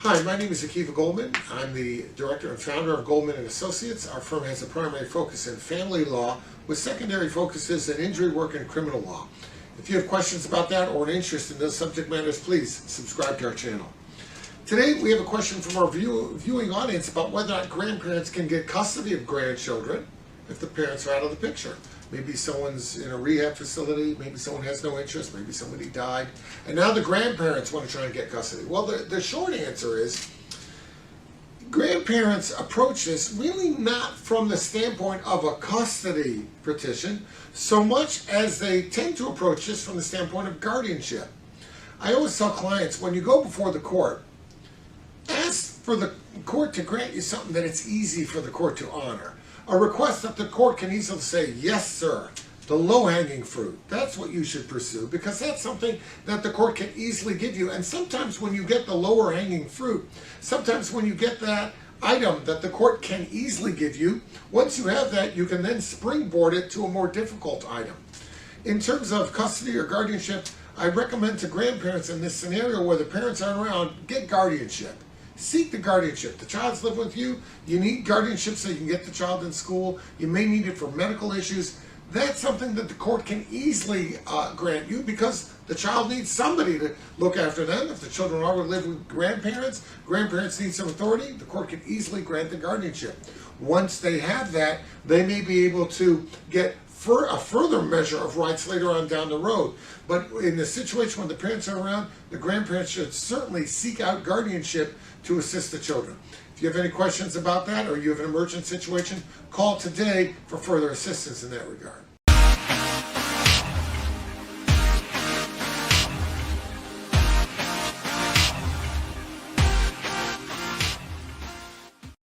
Hi, my name is Akiva Goldman. I'm the director and founder of Goldman and Associates. Our firm has a primary focus in family law with secondary focuses in injury work and criminal law. If you have questions about that or an interest in those subject matters, please subscribe to our channel. Today we have a question from our viewing audience about whether or not grandparents can get custody of grandchildren if the parents are out of the picture. Maybe someone's in a rehab facility, maybe someone has no interest, maybe somebody died, and now the grandparents want to try and get custody. Well, the short answer is grandparents approach this really not from the standpoint of a custody petition so much as they tend to approach this from the standpoint of guardianship. I always tell clients, when you go before the court, ask for the court to grant you something that it's easy for the court to honor. A request that the court can easily say, yes, sir, the low-hanging fruit. That's what you should pursue because that's something that the court can easily give you. And sometimes when you get the lower-hanging fruit, sometimes when you get that item that the court can easily give you, once you have that, you can then springboard it to a more difficult item. In terms of custody or guardianship, I recommend to grandparents in this scenario where the parents aren't around, get guardianship. Seek the guardianship. The child's living with you. You need guardianship so you can get the child in school. You may need it for medical issues. That's something that the court can easily grant you because the child needs somebody to look after them. If the children already live with grandparents, grandparents need some authority, the court can easily grant the guardianship. Once they have that, they may be able to get a further measure of rights later on down the road. But in the situation when the parents are around, the grandparents should certainly seek out guardianship to assist the children. If you have any questions about that or you have an emergent situation, call today for further assistance in that regard.